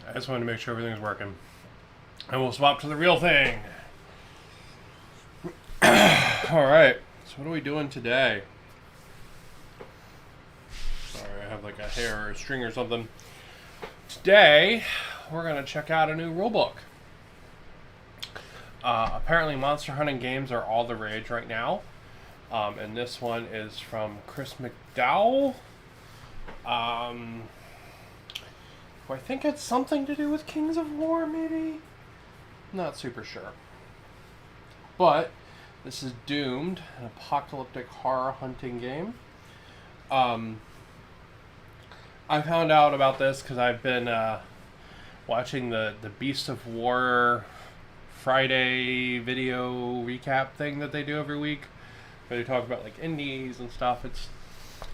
I just wanted to make sure everything's working. And we'll swap to the real thing. Alright, so what are we doing today? Sorry, I have like a hair or a string or something. Today, we're going to check out a new rulebook. Apparently monster hunting games are all the rage right now. And this one is from Chris McDowell. I think it's something to do with Kings of War, maybe? Not super sure. But this is Doomed, an apocalyptic horror hunting game. I found out about this because I've been watching the Beast of War Friday video recap thing that they do every week. Where they talk about like indies and stuff. I've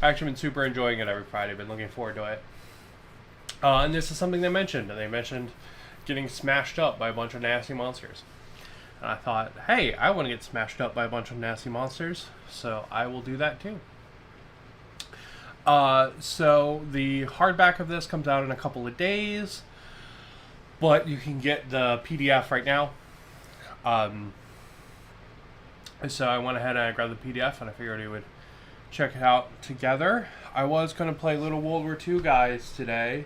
actually been super enjoying it every Friday. Been looking forward to it. And this is something they mentioned. And they mentioned getting smashed up by a bunch of nasty monsters. And I thought, hey, I want to get smashed up by a bunch of nasty monsters. So I will do that too. So the hardback of this comes out in a couple of days. But you can get the PDF right now. So I went ahead and I grabbed the PDF and I figured we would check it out together. I was going to play Little World War II Guys today.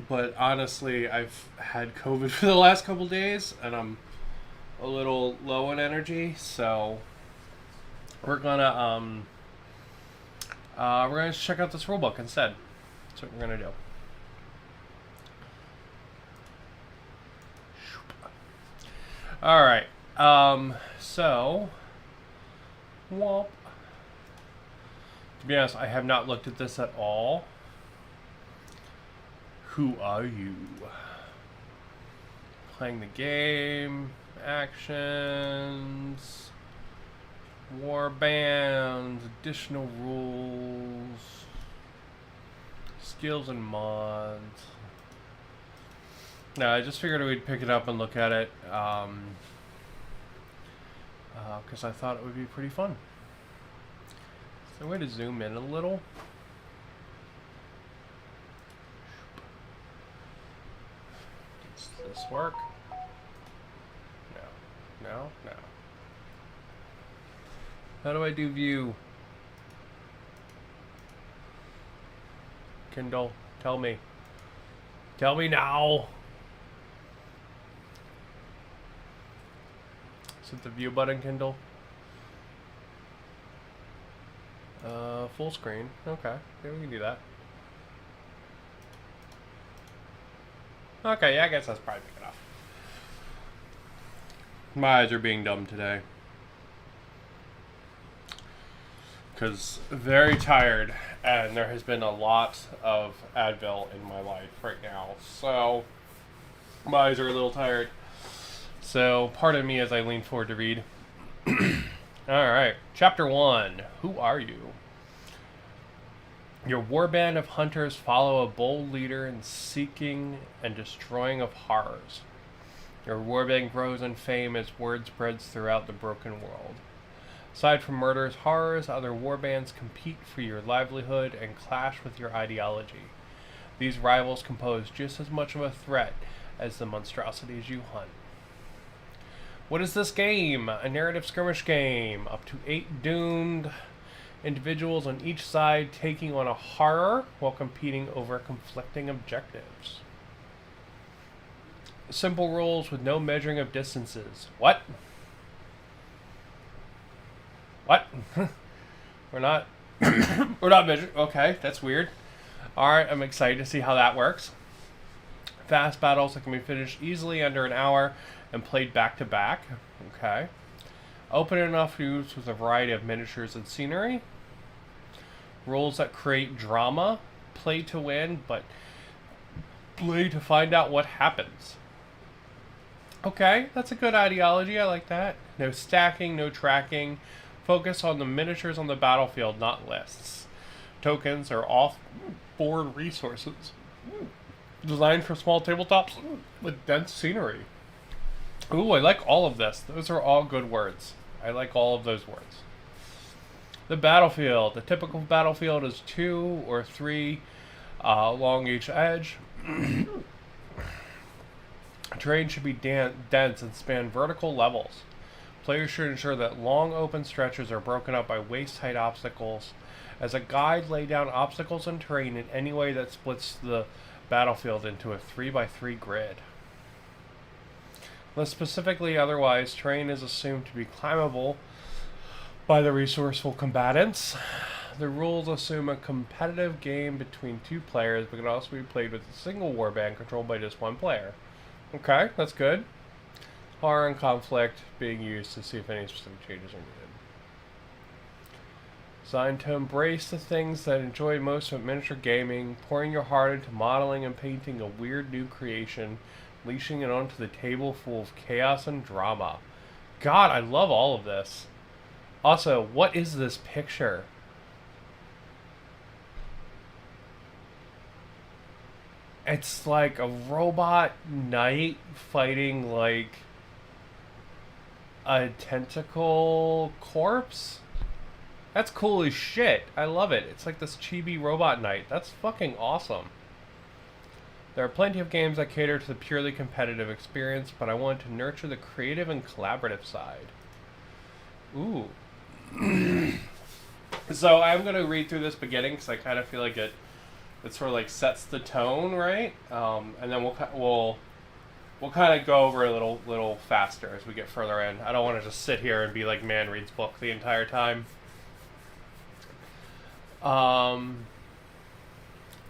But honestly, I've had COVID for the last couple days and I'm a little low in energy, so we're gonna check out this rulebook instead. That's what we're gonna do. All right. So, womp. To be honest, I have not looked at this at all. Who are you? Playing the game, actions, Warband, additional rules, skills and mods. No, I just figured we'd pick it up and look at it because I thought it would be pretty fun. Is there a way to zoom in a little? Does this work? No. How do I do view? Kindle, tell me. Tell me now. Is it the view button, Kindle? Full screen. Okay, yeah, we can do that. Okay, yeah, I guess that's probably big enough. My eyes are being dumb today. Because very tired, and there has been a lot of Advil in my life right now. So, my eyes are a little tired. So, pardon me as I lean forward to read. Alright, Chapter 1. Who are you? Your warband of hunters follow a bold leader in seeking and destroying of horrors. Your warband grows in fame as word spreads throughout the broken world. Aside from murderous horrors, other warbands compete for your livelihood and clash with your ideology. These rivals compose just as much of a threat as the monstrosities you hunt. What is this game? A narrative skirmish game. Up to 8 doomed individuals on each side taking on a horror while competing over conflicting objectives. Simple rules with no measuring of distances. What? What? We're not measuring. Okay, that's weird. Alright, I'm excited to see how that works. Fast battles that can be finished easily under an hour and played back to back. Okay. Open enough to use with a variety of miniatures and scenery. Rules that create drama. Play to win, but play to find out what happens. Okay, that's a good ideology. I like that. No stacking, no tracking. Focus on the miniatures on the battlefield, not lists. Tokens are off-board resources. Designed for small tabletops with dense scenery. Ooh, I like all of this. Those are all good words. I like all of those words. The battlefield. The typical battlefield is 2 or 3 along each edge. Terrain should be dense and span vertical levels. Players should ensure that long open stretches are broken up by waist-height obstacles. As a guide, lay down obstacles and terrain in any way that splits the battlefield into a 3x3 grid. Unless specifically otherwise, terrain is assumed to be climbable by the resourceful combatants. The rules assume a competitive game between 2 players, but can also be played with a single warband controlled by just 1 player. Okay, that's good. Horror and conflict being used to see if any specific changes are needed. Designed to embrace the things that enjoy most of miniature gaming, pouring your heart into modeling and painting a weird new creation, leashing it onto the table full of chaos and drama. God, I love all of this. Also, what is this picture? It's like a robot knight fighting like a tentacle corpse? That's cool as shit. I love it. It's like this chibi robot knight. That's fucking awesome. There are plenty of games that cater to the purely competitive experience, but I want to nurture the creative and collaborative side. Ooh. So I'm going to read through this beginning because I kind of feel like it sort of like sets the tone, right? And then we'll kind of go over a little faster as we get further in. I don't want to just sit here and be like man reads book the entire time.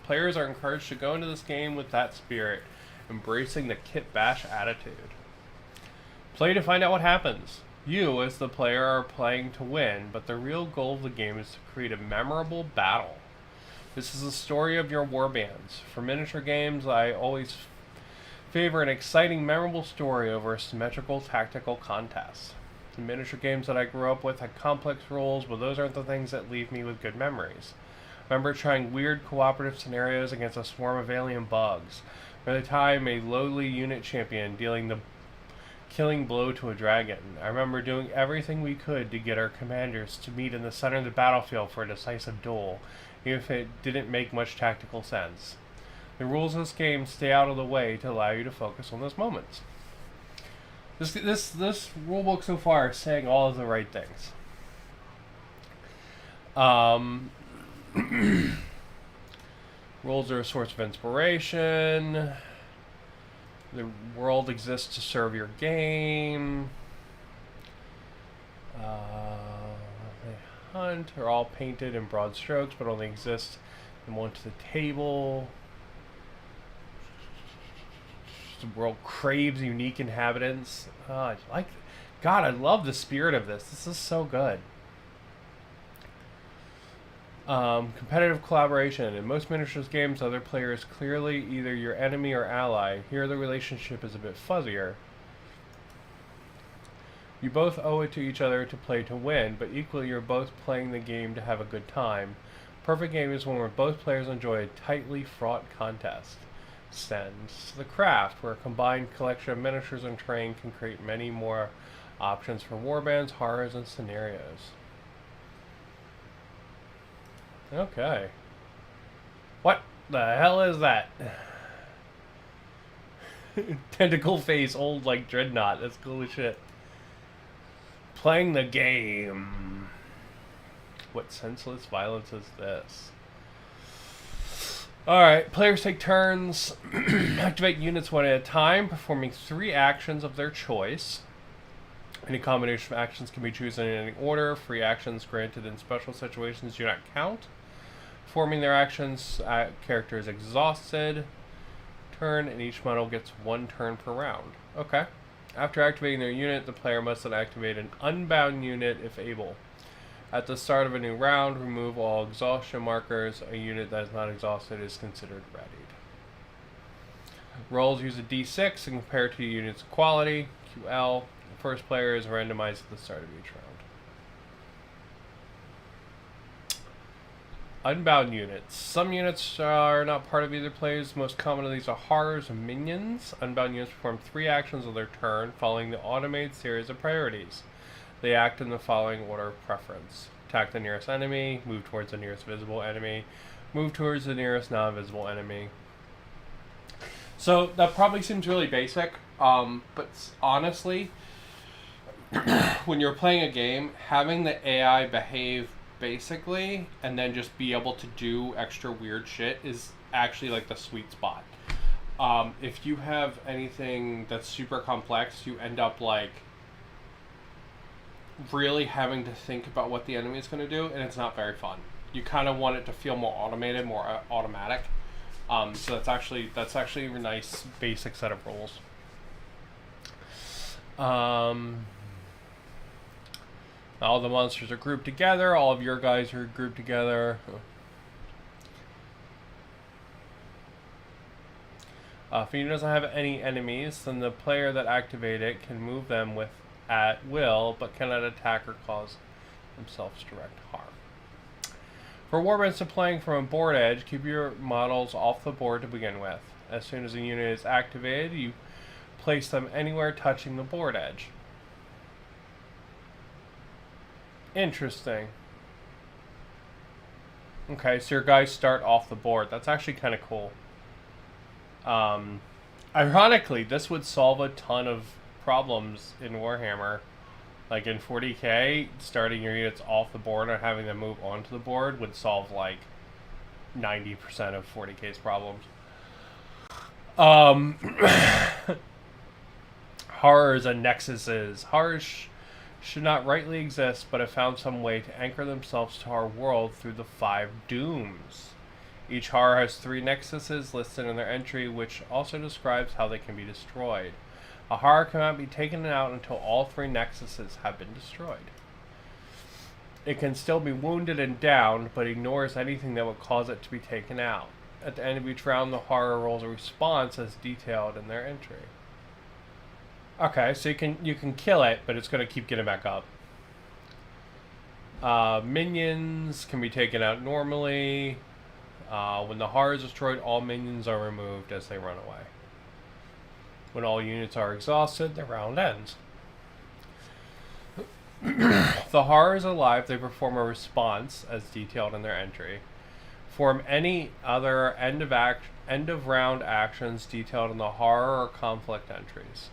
Players are encouraged to go into this game with that spirit, embracing the kit bash attitude. Play to find out what happens. You, as the player, are playing to win, but the real goal of the game is to create a memorable battle. This is the story of your warbands. For miniature games, I always favor an exciting, memorable story over a symmetrical, tactical contest. The miniature games that I grew up with had complex rules, but those aren't the things that leave me with good memories. I remember trying weird cooperative scenarios against a swarm of alien bugs. By the time a lowly unit champion dealing the killing blow to a dragon. I remember doing everything we could to get our commanders to meet in the center of the battlefield for a decisive duel, even if it didn't make much tactical sense. The rules of this game stay out of the way to allow you to focus on those moments. This rulebook so far is saying all of the right things. Rules are a source of inspiration. The world exists to serve your game. They hunt are all painted in broad strokes, but only exist in one to the table. The world craves unique inhabitants. I like it. God, I love the spirit of this. This is so good. Competitive collaboration. In most miniatures games, other players clearly either your enemy or ally. Here the relationship is a bit fuzzier. You both owe it to each other to play to win, but equally you're both playing the game to have a good time. Perfect game is one where both players enjoy a tightly fraught contest. Sends the craft, where a combined collection of miniatures and terrain can create many more options for warbands, horrors, and scenarios. Okay. What the hell is that? Tentacle face, old like Dreadnought. That's cool as shit. Playing the game. What senseless violence is this? Alright, players take turns. Activate units one at a time, performing 3 actions of their choice. Any combination of actions can be chosen in any order. Free actions granted in special situations do not count. Performing their actions, character is exhausted. Turn, and each model gets 1 turn per round. Okay. After activating their unit, the player must then activate an unbound unit if able. At the start of a new round, remove all exhaustion markers. A unit that is not exhausted is considered readied. Rolls use a d6 and compare to units' quality, QL. The first player is randomized at the start of each round. Unbound units. Some units are not part of either player's. Most common of these are horrors and minions. Unbound units perform 3 actions of their turn, following the automated series of priorities. They act in the following order of preference. Attack the nearest enemy. Move towards the nearest visible enemy. Move towards the nearest non-visible enemy. So that probably seems really basic, but honestly, when you're playing a game, having the AI behave basically and then just be able to do extra weird shit is actually like the sweet spot. If you have anything that's super complex, you end up like really having to think about what the enemy is going to do, and it's not very fun. You kind of want it to feel more automated, more automatic. So that's actually a nice basic set of rules. All the monsters are grouped together. All of your guys are grouped together. If he doesn't have any enemies, then the player that activate it can move them with at will, but cannot attack or cause themselves direct harm. For warbands playing from a board edge, keep your models off the board to begin with. As soon as a unit is activated, you place them anywhere touching the board edge. Interesting. Okay, so your guys start off the board. That's actually kind of cool. Ironically, this would solve a ton of problems in Warhammer. Like in 40k, starting your units off the board and having them move onto the board would solve like 90% of 40k's problems. Horrors and nexuses. Horrors should not rightly exist, but have found some way to anchor themselves to our world through the 5 dooms. Each horror has 3 nexuses listed in their entry, which also describes how they can be destroyed. A horror cannot be taken out until all 3 nexuses have been destroyed. It can still be wounded and downed, but ignores anything that would cause it to be taken out. At the end of each round, the horror rolls a response as detailed in their entry. Okay, so you can kill it, but it's going to keep getting back up. Minions can be taken out normally. When the horror is destroyed, all minions are removed as they run away. When all units are exhausted, the round ends. If the horror is alive, they perform a response as detailed in their entry. Form any other end of round actions detailed in the horror or conflict entries.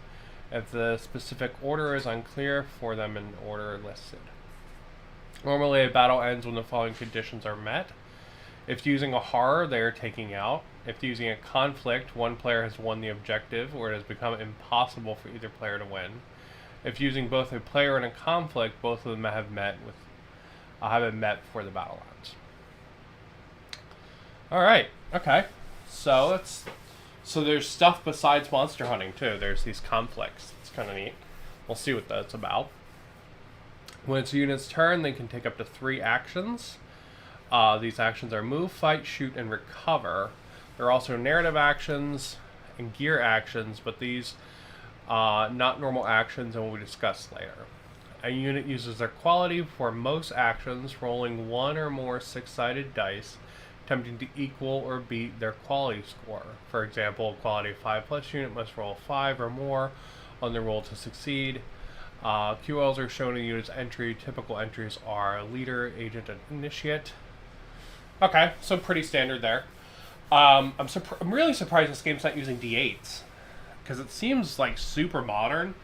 If the specific order is unclear, for them in order listed. Normally, a battle ends when the following conditions are met. If using a horror, they are taking out. If using a conflict, one player has won the objective, or it has become impossible for either player to win. If using both a player and a conflict, both of them have been met before the battle ends. All right. Okay. So there's stuff besides monster hunting too. There's these conflicts. It's kind of neat. We'll see what that's about. When it's a unit's turn, they can take up to 3 actions. These actions are move, fight, shoot, and recover. There are also narrative actions and gear actions, but these not normal actions and will be discussed later. A unit uses their quality for most actions, rolling 1 or more 6-sided dice, attempting to equal or beat their quality score. For example, a quality 5+ unit must roll 5 or more on the roll to succeed. QLs are shown in the unit's entry. Typical entries are leader, agent, and initiate. Okay, so pretty standard there. I'm really surprised this game's not using D8s, because it seems like super modern,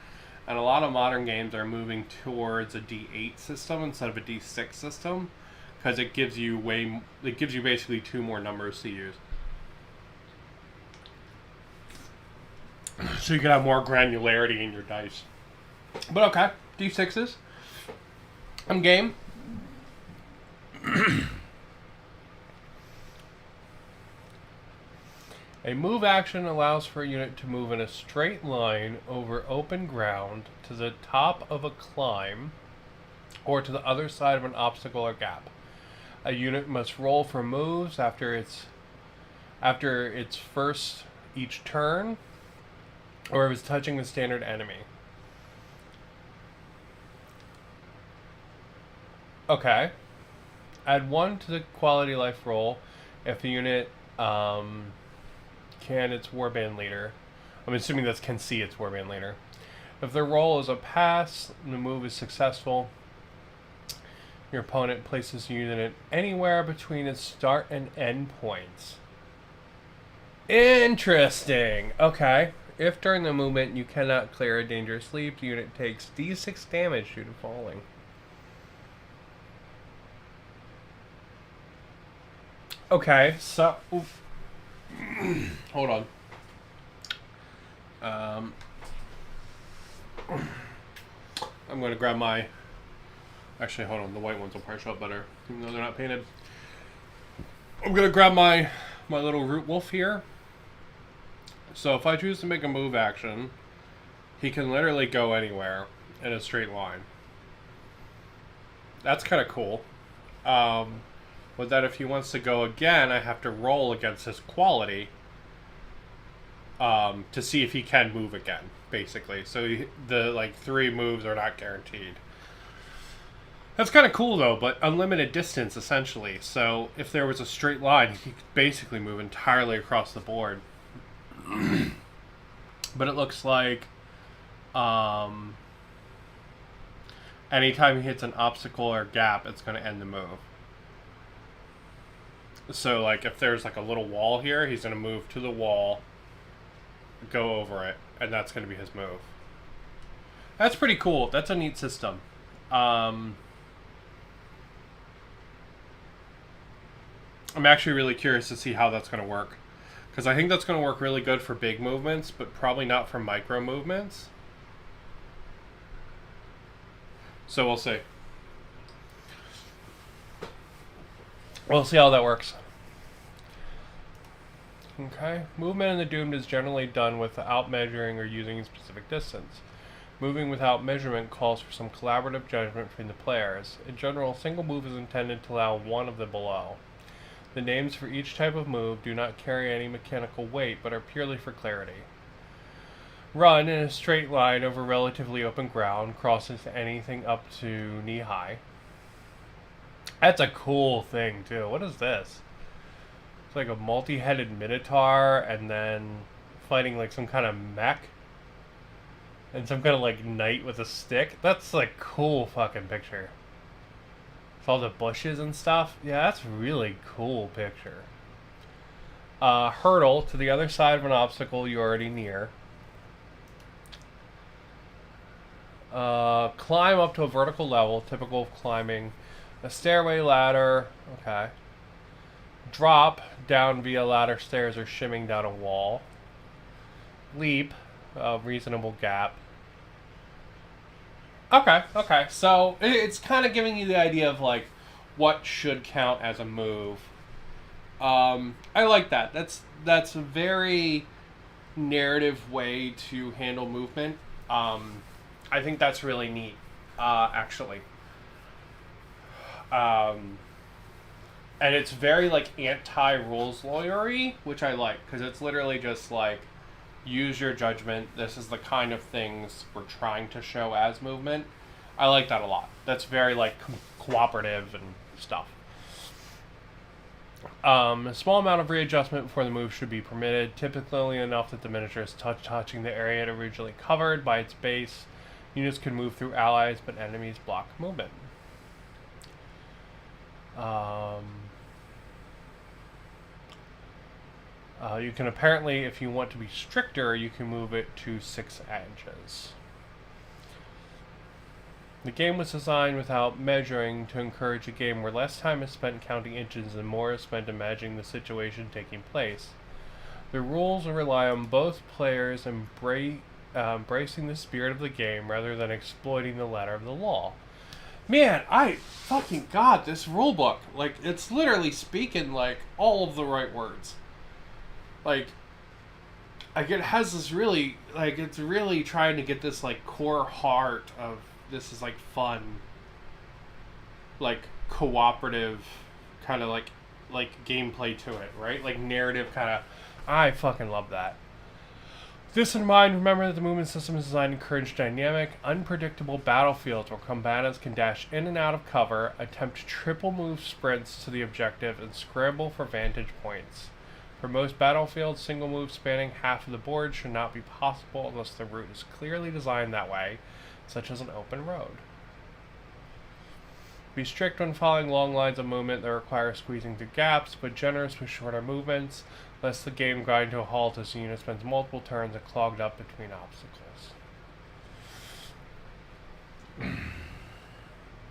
and a lot of modern games are moving towards a D8 system instead of a D6 system, because it gives you basically 2 more numbers to use. So you can have more granularity in your dice. But okay, D6s. I'm game. A move action allows for a unit to move in a straight line over open ground to the top of a climb or to the other side of an obstacle or gap. A unit must roll for moves after its first each turn, or if it's touching the standard enemy. Okay. Add 1 to the quality life roll if the unit can its warband leader. I'm assuming that's can see its warband leader. If the roll is a pass and the move is successful, Your opponent places a unit anywhere between its start and end points. Interesting. Okay. If during the movement you cannot clear a dangerous leap, the unit takes d6 damage due to falling. Okay, so... hold on. I'm going to grab my... Actually, hold on. The white ones will probably show up better, even though they're not painted. I'm going to grab my little root wolf here. So if I choose to make a move action, he can literally go anywhere in a straight line. That's kind of cool. But that if he wants to go again, I have to roll against his quality to see if he can move again, basically. So the 3 moves are not guaranteed. That's kind of cool, though, but unlimited distance, essentially. So if there was a straight line, he could basically move entirely across the board. But it looks like anytime he hits an obstacle or gap, it's going to end the move. So, like, if there's, like, a little wall here, he's going to move to the wall, go over it, and that's going to be his move. That's pretty cool. That's a neat system. I'm actually really curious to see how that's going to work. Because I think that's going to work really good for big movements, but probably not for micro movements. So we'll see. We'll see how that works. Okay. Movement in the Doomed is generally done without measuring or using a specific distance. Moving without measurement calls for some collaborative judgment between the players. In general, a single move is intended to allow one of the below. The names for each type of move do not carry any mechanical weight, but are purely for clarity. Run in a straight line over relatively open ground, crosses anything up to knee-high. That's a cool thing, too. What is this? It's like a multi-headed minotaur, and then fighting like some kind of mech. And some kind of like knight with a stick. That's like cool fucking picture. With all the bushes and stuff. Yeah, that's a really cool picture. Hurdle to the other side of an obstacle you're already near. Climb up to a vertical level, typical of climbing a stairway, ladder. Okay. Drop down via ladder, stairs, or shimming down a wall. Leap, a reasonable gap. Okay. So it's kind of giving you the idea of like what should count as a move. I like that. That's a very narrative way to handle movement. I think that's really neat, actually. And it's very like anti-rules lawyery, which I like, because it's literally just like, use your judgment. This is the kind of things we're trying to show as movement. I like that a lot. That's very like cooperative and stuff. A small amount of readjustment before the move should be permitted, typically enough that the miniature is touching the area it originally covered by its base. Units can move through allies, but enemies block movement. You can apparently, if you want to be stricter, you can move it to 6 inches. The game was designed without measuring to encourage a game where less time is spent counting inches and more is spent imagining the situation taking place. The rules rely on both players embracing the spirit of the game rather than exploiting the letter of the law. Man, I fucking got this rulebook. Like, it's literally speaking like all of the right words. Like it has this really, like, it's really trying to get this like core heart of this is like fun, like cooperative kind of like gameplay to it, right? Like narrative kind of. I fucking love that. With this in mind, remember that the movement system is designed to encourage dynamic, unpredictable battlefields where combatants can dash in and out of cover, attempt triple move sprints to the objective, and scramble for vantage points. For most battlefields, single moves spanning half of the board should not be possible unless the route is clearly designed that way, such as an open road. Be strict when following long lines of movement that require squeezing through gaps, but generous with shorter movements, lest the game grind to a halt as the unit spends multiple turns and clogged up between obstacles.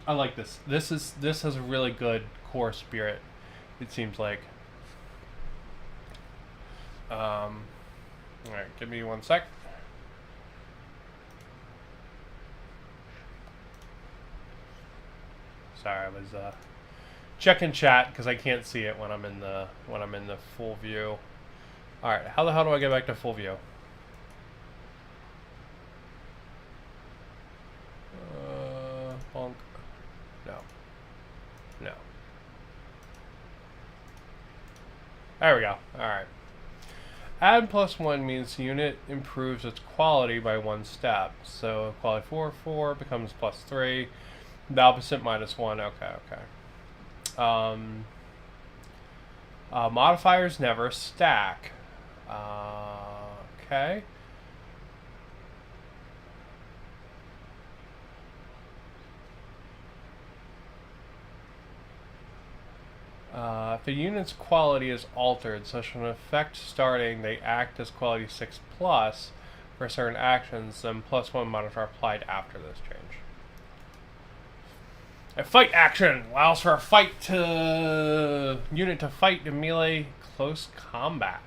I like this. This has a really good core spirit, it seems like. Alright, give me 1 sec. Sorry, I was checking chat because I can't see it when I'm in the full view. All right, how the hell do I get back to full view? Bonk. No. No. There we go. All right. Add +1 means the unit improves its quality by 1 step. So quality 4 becomes +3. The opposite -1. Okay. Modifiers never stack. Okay. If a unit's quality is altered, such an effect starting, they act as quality 6+ for certain actions, then +1 modifier applied after this change. A fight action allows for a unit to fight in melee close combat.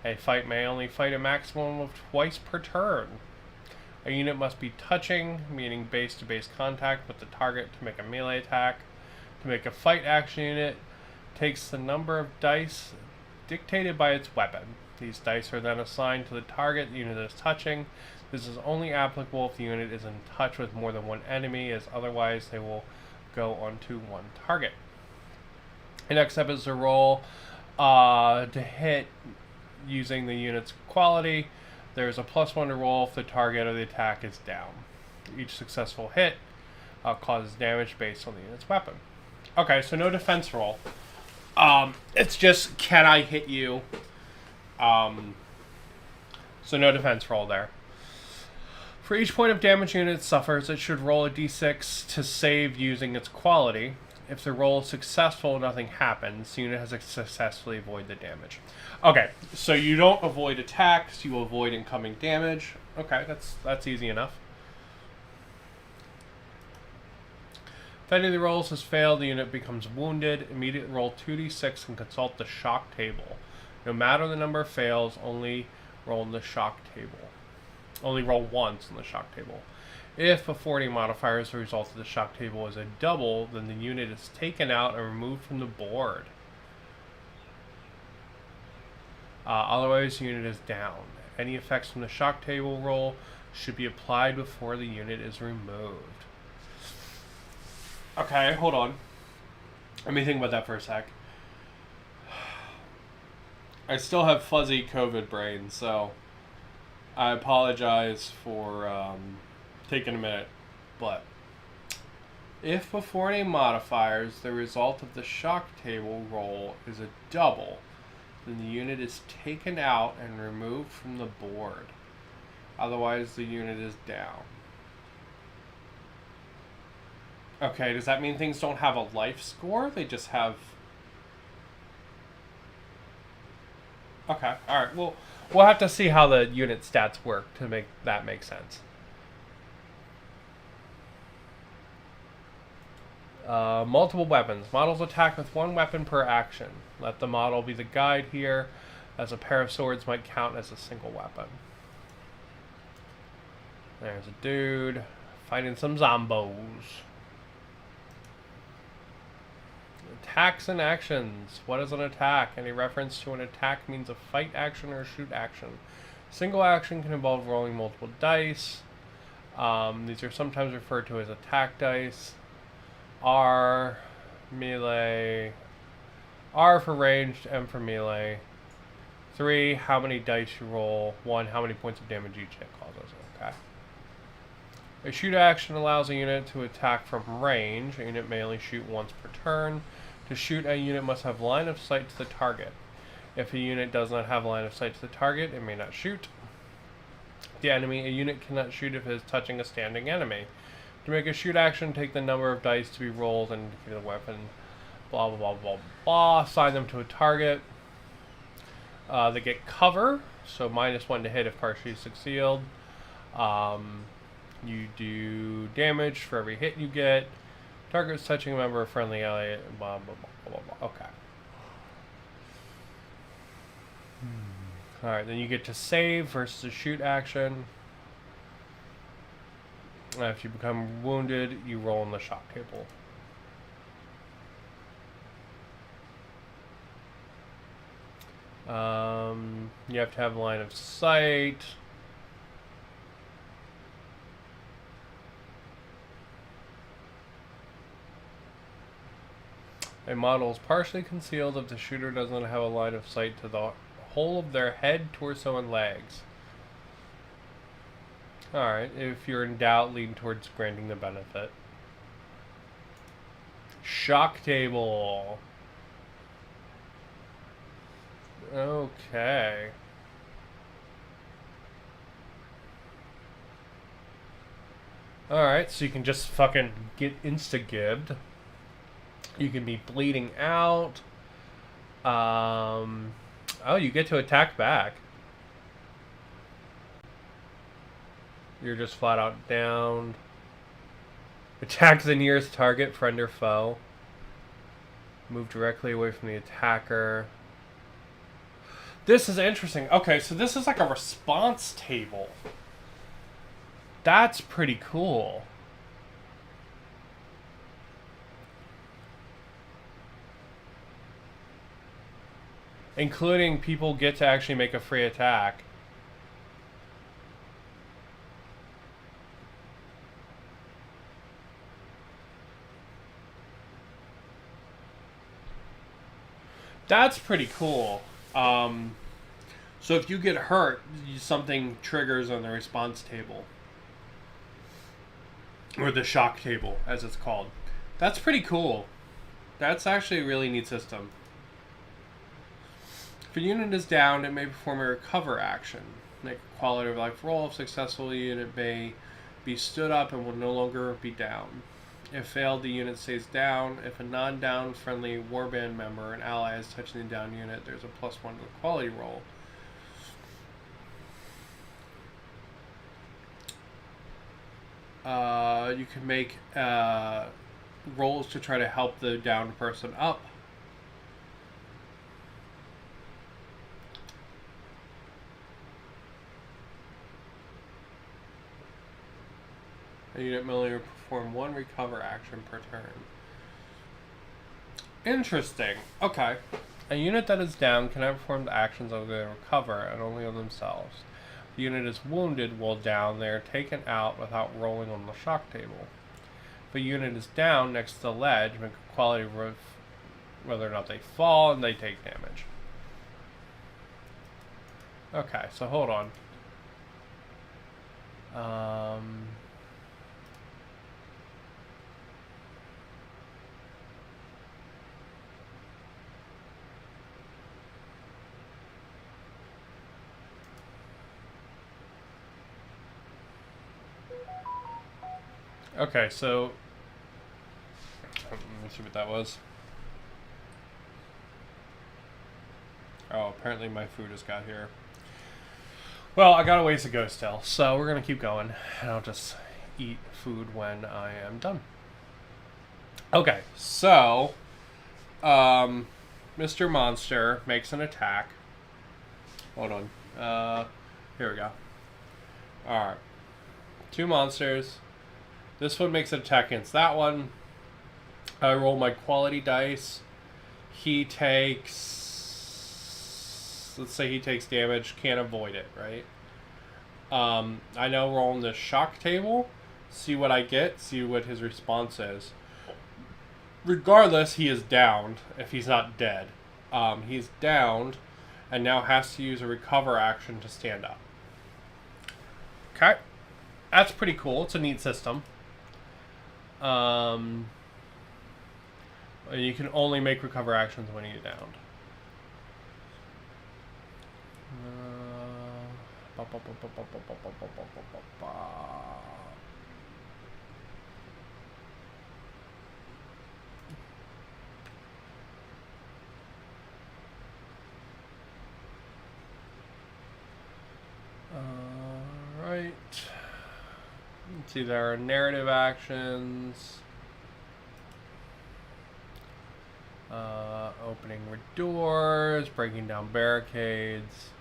A fight may only fight a maximum of twice per turn. A unit must be touching, meaning base-to-base contact with the target to make a melee attack. To make a fight action unit, takes the number of dice dictated by its weapon. These dice are then assigned to the target the unit is touching. This is only applicable if the unit is in touch with more than one enemy, as otherwise they will go onto one target. The next step is to roll to hit using the unit's quality. There's a +1 to roll if the target of the attack is down. Each successful hit causes damage based on the unit's weapon. Okay, so no defense roll. It's just, can I hit you? So no defense roll there. For each point of damage unit suffers, it should roll a d6 to save using its quality. If the roll is successful, nothing happens. The unit has to successfully avoid the damage. Okay, so you don't avoid attacks, you avoid incoming damage. Okay, that's easy enough. If any of the rolls has failed, the unit becomes wounded. Immediately roll 2d6 and consult the shock table. No matter the number of fails, only roll in the shock table. Only roll once in the shock table. If before any modifiers, the result of the shock table is a double, then the unit is taken out and removed from the board. Otherwise, the unit is down. Any effects from the shock table roll should be applied before the unit is removed. Okay, hold on. Let me think about that for a sec. I still have fuzzy COVID brain, so I apologize for taking a minute. But if before any modifiers, the result of the shock table roll is a double, then the unit is taken out and removed from the board. Otherwise, the unit is down. Okay, does that mean things don't have a life score? They just have... Okay, alright, well, we'll have to see how the unit stats work to make that make sense. Multiple weapons. Models attack with one weapon per action. Let the model be the guide here, as a pair of swords might count as a single weapon. There's a dude fighting some zombos. Attacks and actions. What is an attack? Any reference to an attack means a fight action or a shoot action. Single action can involve rolling multiple dice. These are sometimes referred to as attack dice. R, melee. R for ranged, M for melee. 3, how many dice you roll. 1, how many points of damage each hit causes. Okay. A shoot action allows a unit to attack from range. A unit may only shoot once per turn. To shoot, a unit must have line of sight to the target. If a unit does not have line of sight to the target, it may not shoot. A unit cannot shoot if it is touching a standing enemy. To make a shoot action, take the number of dice to be rolled and indicate the weapon. Blah, blah, blah, blah, blah. Assign them to a target. They get cover, so -1 to hit if partially succeed. You do damage for every hit you get. Targets touching a member of friendly ally. Blah, blah, blah, blah, blah. Okay. Alright, then you get to save versus a shoot action. If you become wounded, you roll on the shock table. You have to have line of sight. A model is partially concealed if the shooter doesn't have a line of sight to the whole of their head, torso, and legs. Alright, if you're in doubt, lean towards granting the benefit. Shock table. Okay. Alright, so you can just fucking get insta-gibbed. You can be bleeding out. Oh, you get to attack back. You're just flat out downed. Attack the nearest target, friend or foe. Move directly away from the attacker. This is interesting. Okay, so this is like a response table. That's pretty cool. Including people get to actually make a free attack. That's pretty cool. So if you get hurt, something triggers on the response table. Or the shock table, as it's called. That's pretty cool. That's actually a really neat system. If a unit is down, it may perform a recover action. Make a quality of life roll. If successful, the unit may be stood up and will no longer be down. If failed, the unit stays down. If a non-down friendly warband member or an ally is touching the down unit, there's a +1 to the quality roll. You can make rolls to try to help the downed person up. A unit may only perform 1 recover action per turn. Interesting. Okay. A unit that is down cannot perform the actions other than recover and only on themselves. If the unit is wounded while down, they are taken out without rolling on the shock table. If a unit is down next to the ledge, make a quality of whether or not they fall and they take damage. Okay, so hold on. Okay, so let me see what that was. Oh, apparently my food has got here. Well, I got a ways to go still, so we're gonna keep going, and I'll just eat food when I am done. Okay, so Mr. Monster makes an attack. Hold on. Here we go. Alright. 2 monsters. This one makes an attack against that one. I roll my quality dice. He takes... Let's say he takes damage. Can't avoid it, right? I now roll on the shock table. See what I get. See what his response is. Regardless, he is downed if he's not dead. He's downed and now has to use a recover action to stand up. Okay. That's pretty cool. It's a neat system. You can only make recover actions when you're downed. Let's see, there are narrative actions. Opening doors, breaking down barricades.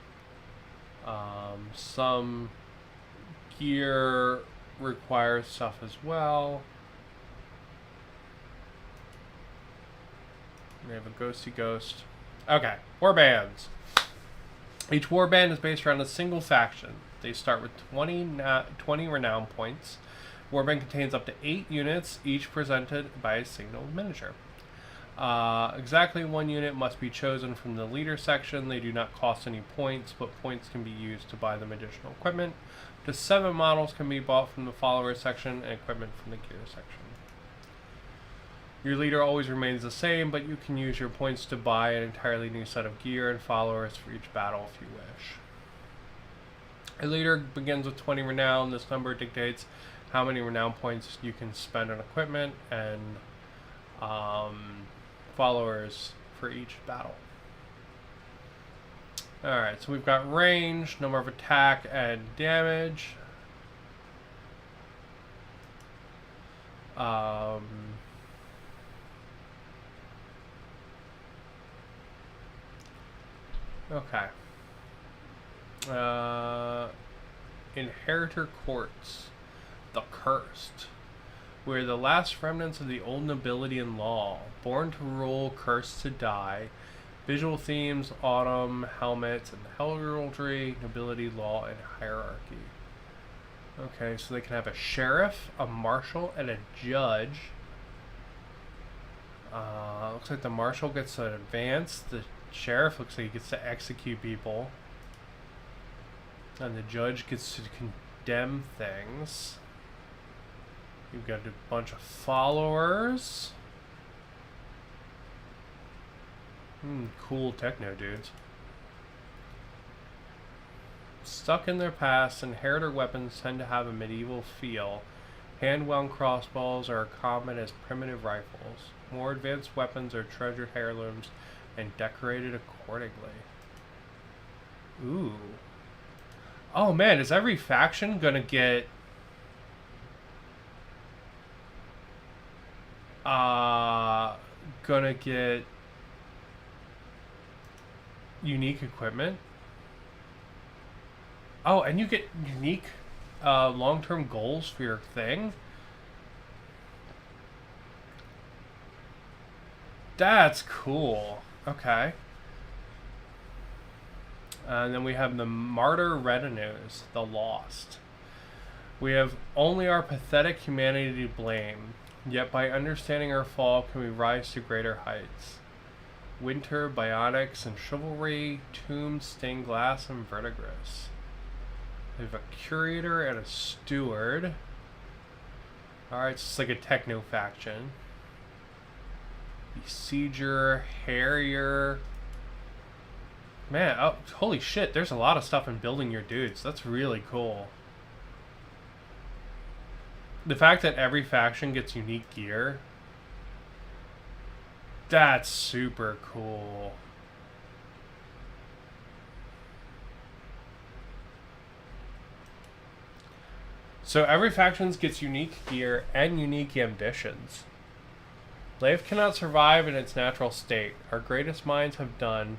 Some gear requires stuff as well. We have a ghosty ghost. Okay, warbands. Each warband is based around a single faction. They start with 20 renown points. Warband contains up to 8 units, each presented by a single miniature. Exactly 1 unit must be chosen from the leader section. They do not cost any points, but points can be used to buy them additional equipment. Up to 7 models can be bought from the follower section and equipment from the gear section. Your leader always remains the same, but you can use your points to buy an entirely new set of gear and followers for each battle if you wish. A leader begins with 20 renown. This number dictates how many renown points you can spend on equipment and followers for each battle. Alright, so we've got range, number of attack, and damage. Okay. Inheritor Courts. The Cursed. We're the last remnants of the old nobility and law. Born to rule, cursed to die. Visual themes, autumn, helmets, and heraldry, nobility, law, and hierarchy. Okay, so they can have a sheriff, a marshal, and a judge. Looks like the marshal gets to advance. The sheriff looks like he gets to execute people. And the judge gets to condemn things. You've got a bunch of followers. Cool techno dudes. Stuck in their past, inheritor weapons tend to have a medieval feel. Hand-wound crossbows are common as primitive rifles. More advanced weapons are treasured heirlooms and decorated accordingly. Ooh. Oh man, is every faction gonna get unique equipment? Oh, and you get unique long-term goals for your thing? That's cool. Okay. And then we have the Martyr Retinues, the Lost. We have only our pathetic humanity to blame, yet by understanding our fall can we rise to greater heights. Winter, Bionics, and Chivalry, Tomb, Stained Glass, and Verdigris. We have a Curator and a Steward. Alright, it's just like a techno faction. Besieger, Harrier. Man, oh, holy shit, there's a lot of stuff in building your dudes. That's really cool. The fact that every faction gets unique gear. That's super cool. So every faction gets unique gear and unique ambitions. Life cannot survive in its natural state. Our greatest minds have done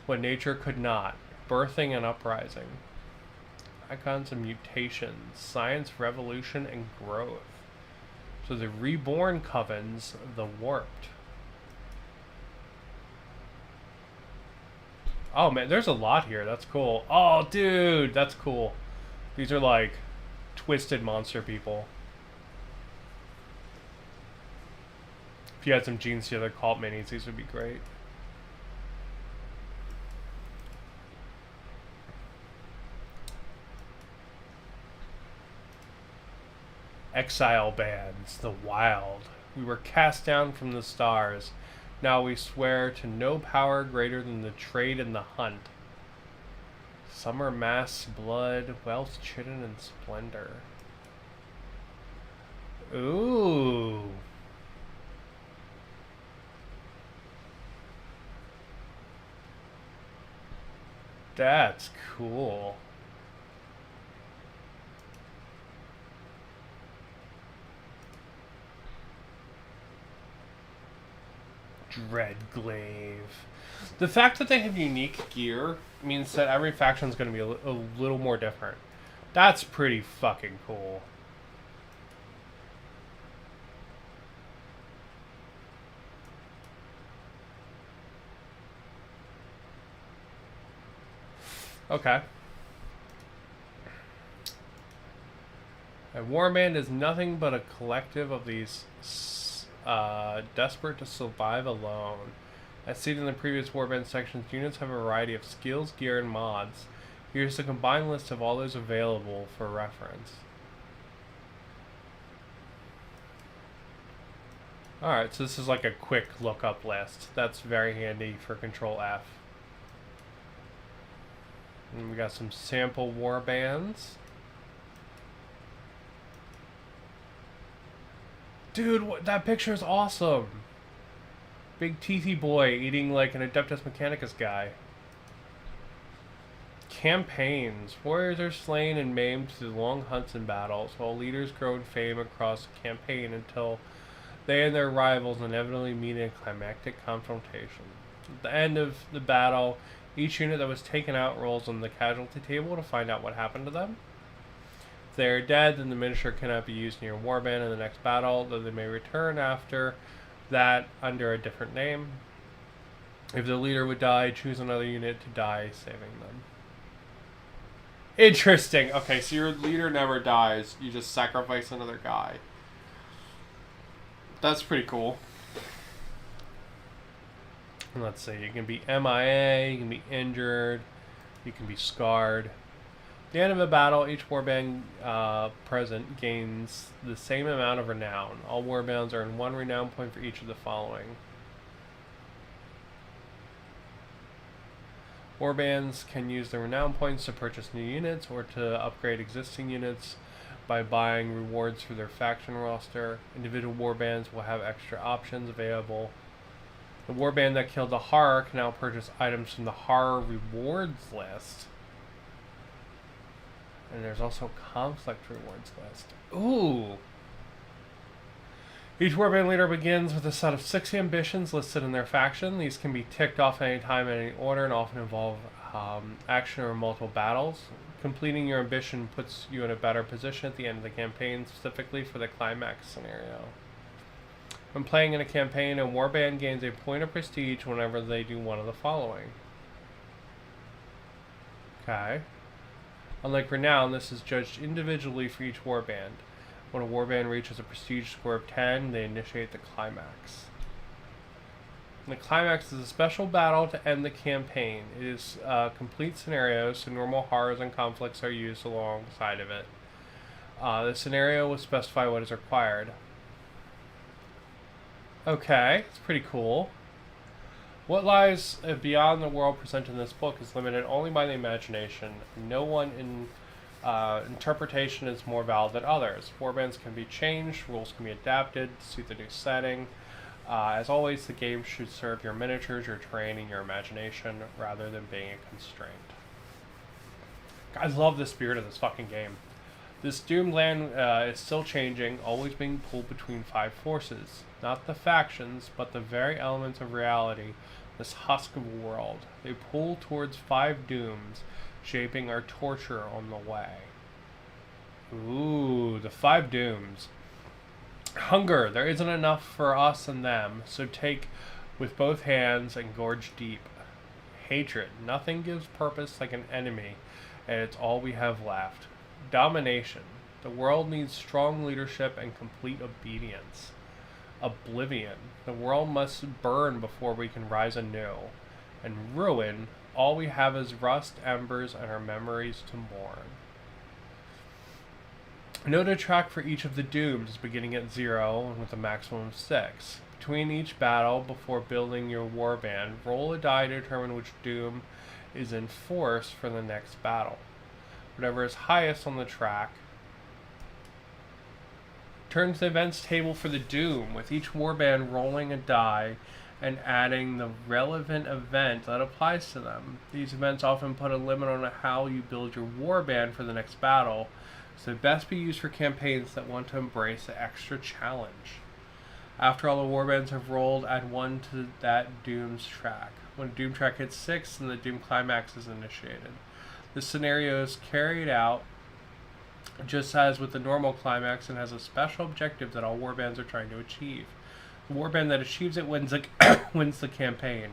what nature could not, birthing and uprising. Icons and mutations, science, revolution, and growth. So the reborn covens, the warped. Oh man, there's a lot here. That's cool. Oh dude, that's cool. These are like twisted monster people. If you had some Gene Stealer cult minis, these would be great. Exile bands, the wild. We were cast down from the stars. Now we swear to no power greater than the trade and the hunt. Summer mass blood, wealth, chidden, and splendor. Ooh. That's cool. Dreadglaive. The fact that they have unique gear means that every faction is going to be a little more different. That's pretty fucking cool. Okay. A warband is nothing but a collective of these desperate to survive alone. As seen in the previous warband sections, units have a variety of skills, gear, and mods. Here's a combined list of all those available for reference. Alright, so this is like a quick lookup list. That's very handy for Control F. And we got some sample warbands. Dude, that picture is awesome. Big teethy boy eating like an Adeptus Mechanicus guy. Campaigns. Warriors are slain and maimed through long hunts and battles, while leaders grow in fame across the campaign until they and their rivals inevitably meet in a climactic confrontation. At the end of the battle, each unit that was taken out rolls on the casualty table to find out what happened to them. If they are dead, then the miniature cannot be used in your warband in the next battle, though they may return after that under a different name. If the leader would die, choose another unit to die, saving them. Interesting. Okay, so your leader never dies. You just sacrifice another guy. That's pretty cool. And let's see. You can be MIA, you can be injured, you can be scarred. At the end of a battle, each warband present gains the same amount of renown. All warbands earn 1 renown point for each of the following. Warbands can use the renown points to purchase new units or to upgrade existing units by buying rewards for their faction roster. Individual warbands will have extra options available. The warband that killed the horror can now purchase items from the horror rewards list. And there's also conflict rewards list. Ooh! Each warband leader begins with a set of 6 ambitions listed in their faction. These can be ticked off any time in any order and often involve action or multiple battles. Completing your ambition puts you in a better position at the end of the campaign, specifically for the climax scenario. When playing in a campaign, a warband gains a point of prestige whenever they do one of the following. Okay. Unlike renown, this is judged individually for each warband. When a warband reaches a prestige score of 10, they initiate the climax. The climax is a special battle to end the campaign. It is a complete scenario, so normal horrors and conflicts are used alongside of it. The scenario will specify what is required. Okay, it's pretty cool. What lies beyond the world presented in this book is limited only by the imagination. No one in interpretation is more valid than others. Warbands can be changed, rules can be adapted to suit the new setting. As always, the game should serve your miniatures, your terrain, and your imagination rather than being a constraint. I love the spirit of this fucking game. This doomed land is still changing, always being pulled between 5 forces. Not the factions, but the very elements of reality, this husk of a world. They pull towards 5 dooms, shaping our torture on the way. Ooh, the 5 dooms. Hunger, there isn't enough for us and them, so take with both hands and gorge deep. Hatred, nothing gives purpose like an enemy, and it's all we have left. Domination, the world needs strong leadership and complete obedience. Oblivion, the world must burn before we can rise anew. And ruin, all we have is rust, embers, and our memories to mourn. Note a track for each of the dooms, beginning at 0 and with a maximum of 6. Between each battle, before building your warband, roll a die to determine which doom is in force for the next battle. Whatever is highest on the track. Turn to the events table for the doom, with each warband rolling a die and adding the relevant event that applies to them. These events often put a limit on how you build your warband for the next battle, so they best be used for campaigns that want to embrace the extra challenge. After all the warbands have rolled, add 1 to that Doom's track. When Doom track hits 6, then the Doom climax is initiated. This scenario is carried out just as with the normal climax and has a special objective that all warbands are trying to achieve. The warband that achieves it wins the campaign.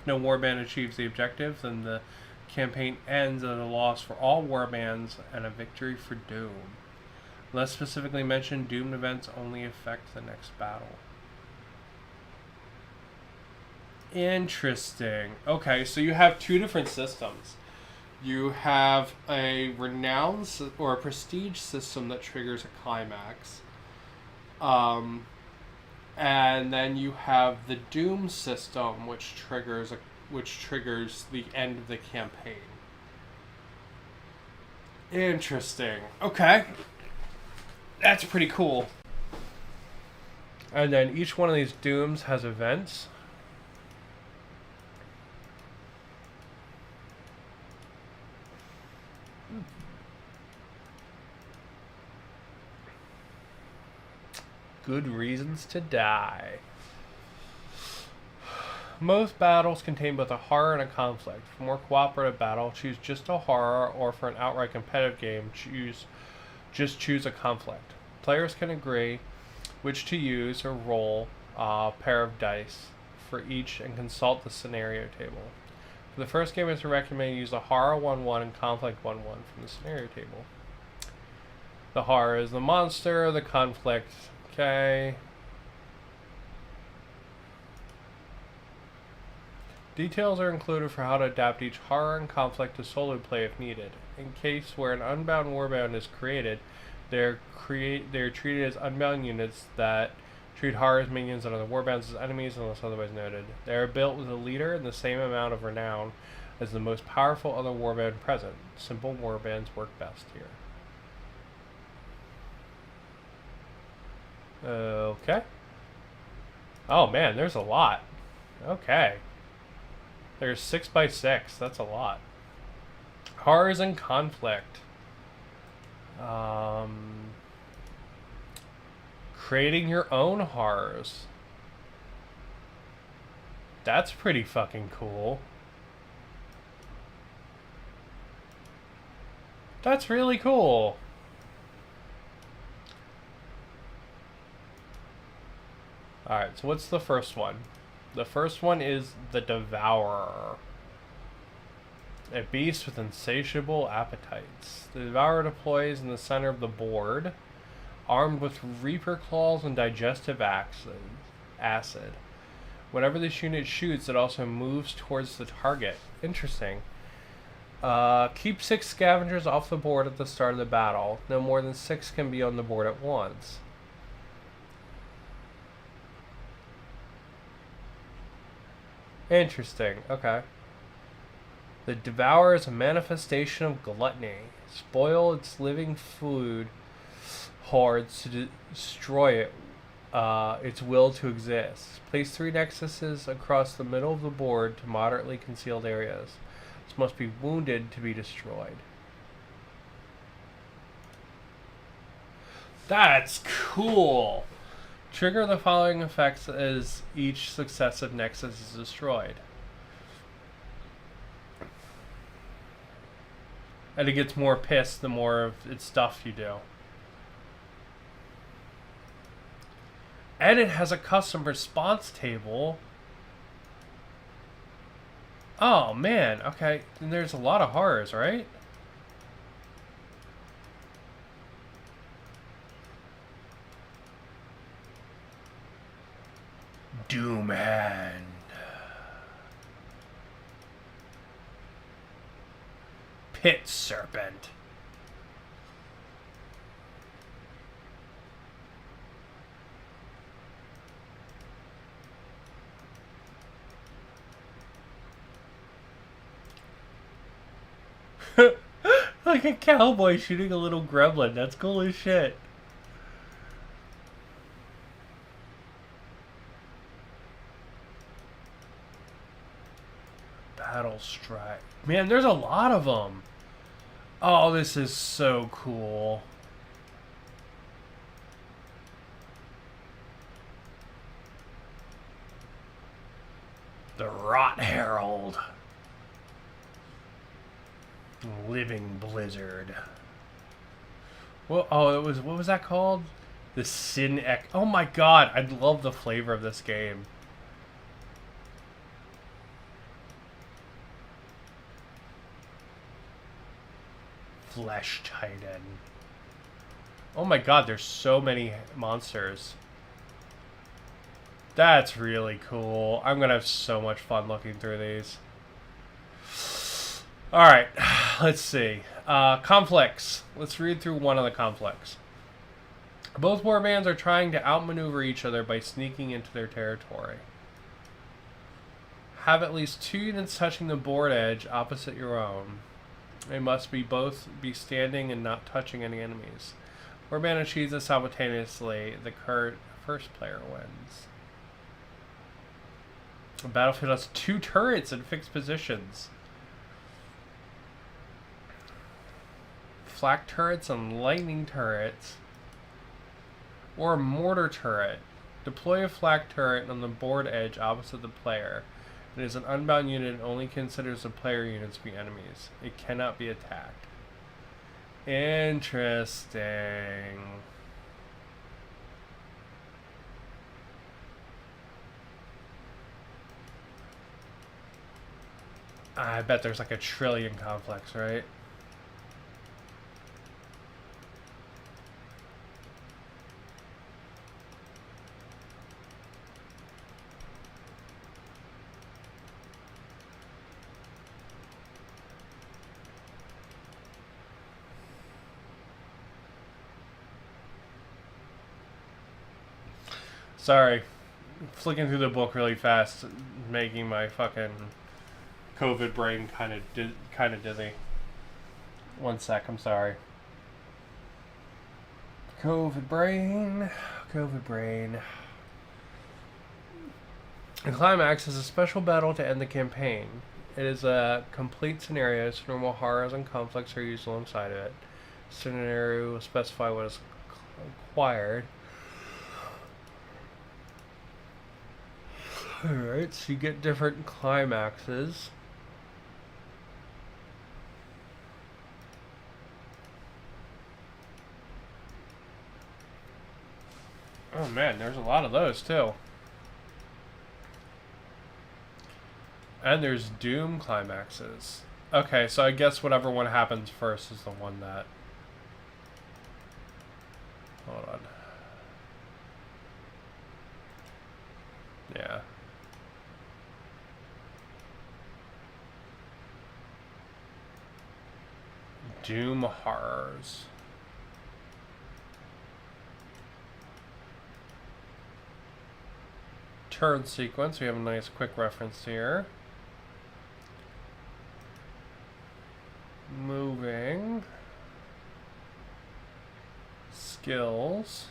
If no warband achieves the objective, then the campaign ends at a loss for all warbands and a victory for Doom. Less specifically mentioned, Doom events only affect the next battle. Interesting. Okay, so you have 2 different systems. You have a renown or a prestige system that triggers a climax. And then you have the Doom system, which triggers the end of the campaign. Interesting. Okay. That's pretty cool. And then each one of these Dooms has events. Good reasons to die. Most battles contain both a horror and a conflict. For more cooperative battle, choose just a horror, or for an outright competitive game, choose a conflict. Players can agree which to use or roll a pair of dice for each and consult the scenario table. For the first game, it's recommended to use a horror 1-1 and conflict 1-1 from the scenario table. The horror is the monster, the conflict. Okay. Details are included for how to adapt each horror and conflict to solo play if needed. In case where an unbound warband is created, they're treated as unbound units that treat horrors, minions, and other warbands as enemies unless otherwise noted. They are built with a leader and the same amount of renown as the most powerful other warband present. Simple warbands work best here. Okay. Oh man, there's a lot. Okay. There's 6x6. That's a lot. Horrors and conflict. Creating your own horrors. That's pretty fucking cool. That's really cool. Alright, so what's the first one? The first one is the Devourer. A beast with insatiable appetites. The Devourer deploys in the center of the board, armed with Reaper claws and digestive acid. Whenever this unit shoots, it also moves towards the target. Interesting. Keep 6 scavengers off the board at the start of the battle. No more than 6 can be on the board at once. Interesting. Okay. The Devourer is a manifestation of gluttony. Spoil its living food hordes to destroy its will to exist. Place 3 nexuses across the middle of the board to moderately concealed areas. This must be wounded to be destroyed. That's cool! Trigger the following effects as each successive nexus is destroyed. And it gets more pissed the more of its stuff you do. And it has a custom response table. Oh man, okay. Then there's a lot of horrors, right? Doom Hand. Pit Serpent. Like a cowboy shooting a little gremlin. That's cool as shit. Battle Strike. Man, there's a lot of them. Oh, this is so cool. Not Herald. Living Blizzard. Well, oh, what was that called? The Sin Ek. Oh my god, I love the flavor of this game. Flesh Titan. Oh my god, there's so many monsters. That's really cool. I'm gonna have so much fun looking through these. Alright, let's see. Conflicts. Let's read through one of the conflicts. Both warbands are trying to outmaneuver each other by sneaking into their territory. Have at least 2 units touching the board edge opposite your own. They must both be standing and not touching any enemies. Warband achieves this simultaneously. The current first player wins. The battlefield has 2 turrets in fixed positions. Flak turrets and lightning turrets. Or a mortar turret. Deploy a flak turret on the board edge opposite the player. It is an unbound unit and only considers the player units to be enemies. It cannot be attacked. Interesting. I bet there's like a trillion conflicts, right? Sorry, flicking through the book really fast, making my fucking COVID brain kind of dizzy. One sec, I'm sorry. COVID brain. The climax is a special battle to end the campaign. It is a complete scenario, so normal horrors and conflicts are used alongside it. Scenario will specify what is acquired. Alright, so you get different climaxes. Oh man, there's a lot of those too. And there's Doom climaxes. Okay, so I guess whatever one happens first is the one that... Hold on. Yeah. Doom horrors. Turn sequence. We have a nice quick reference here. Moving. Skills.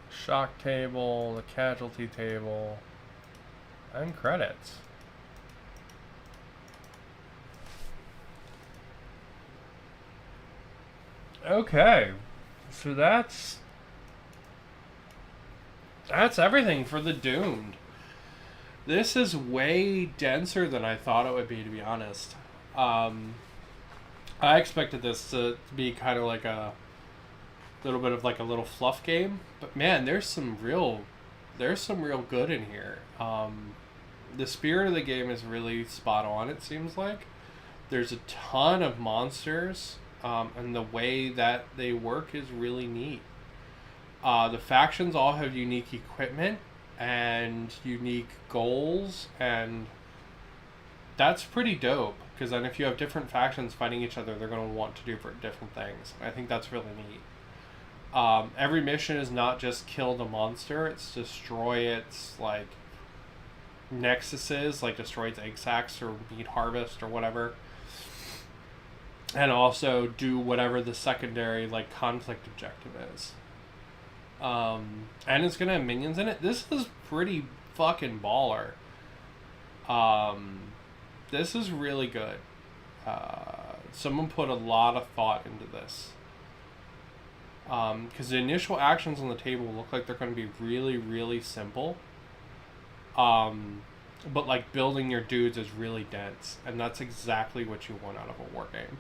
Shock table, the casualty table, and credits. Okay, so that's everything for the Doomed. This is way denser than I thought it would be, to be honest. I expected this to be kind of like a little bit of like a little fluff game, but man, there's some real good in here. The spirit of the game is really spot on, it seems like. There's a ton of monsters, and the way that they work is really neat. The factions all have unique equipment and unique goals, and that's pretty dope, because then if you have different factions fighting each other, they're going to want to do different things. I think that's really neat. Every mission is not just kill the monster, it's destroy its like nexuses, like destroy its egg sacs or meat harvest or whatever, and also do whatever the secondary like conflict objective is. And it's gonna have minions in it. This is pretty fucking baller. This is really good. Someone put a lot of thought into this. because the initial actions on the table look like they're going to be really, really simple. But like building your dudes is really dense, and that's exactly what you want out of a war game.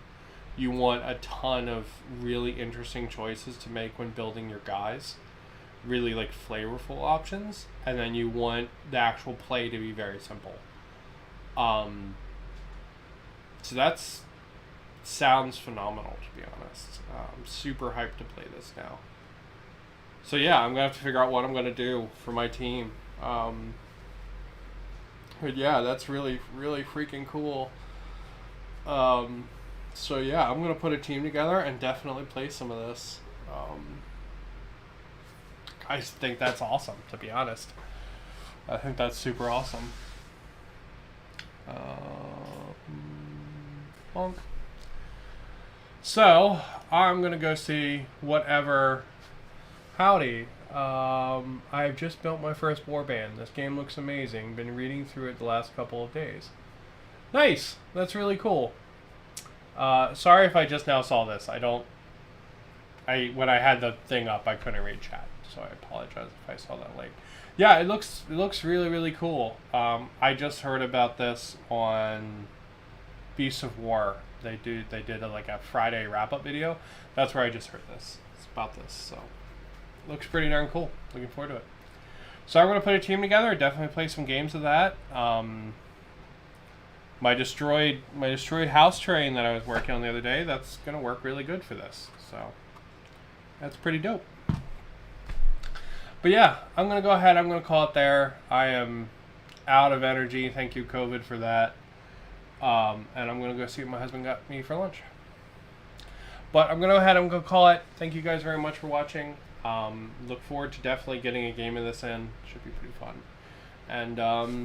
You want a ton of really interesting choices to make when building your guys, really like flavorful options, and then you want the actual play to be very simple. So that's sounds phenomenal, to be honest. I'm super hyped to play this now. So yeah, I'm gonna have to figure out what I'm gonna do for my team. But yeah, that's really, really freaking cool. So yeah, I'm gonna put a team together and definitely play some of this. I think that's awesome, to be honest. I think that's super awesome. Bonk. So I'm gonna go see whatever. Howdy. I've just built my first Warband. This game looks amazing. Been reading through it the last couple of days. Nice. That's really cool. Sorry if I just now saw this. When I had the thing up, I couldn't read chat, so I apologize if I saw that late. Yeah, it looks really, really cool. I just heard about this on Beasts of War. They did like a Friday wrap-up video. That's where I just heard this. It's about this, so looks pretty darn cool. Looking forward to it. So I'm gonna put a team together. Definitely play some games of that. My destroyed house terrain that I was working on the other day, that's gonna work really good for this. So that's pretty dope. But yeah, I'm gonna go ahead. I'm gonna call it there. I am out of energy. Thank you, COVID, for that. And I'm gonna go see what my husband got me for lunch. But I'm gonna go ahead. I'm gonna call it. Thank you guys very much for watching. Look forward to definitely getting a game of this in. Should be pretty fun. And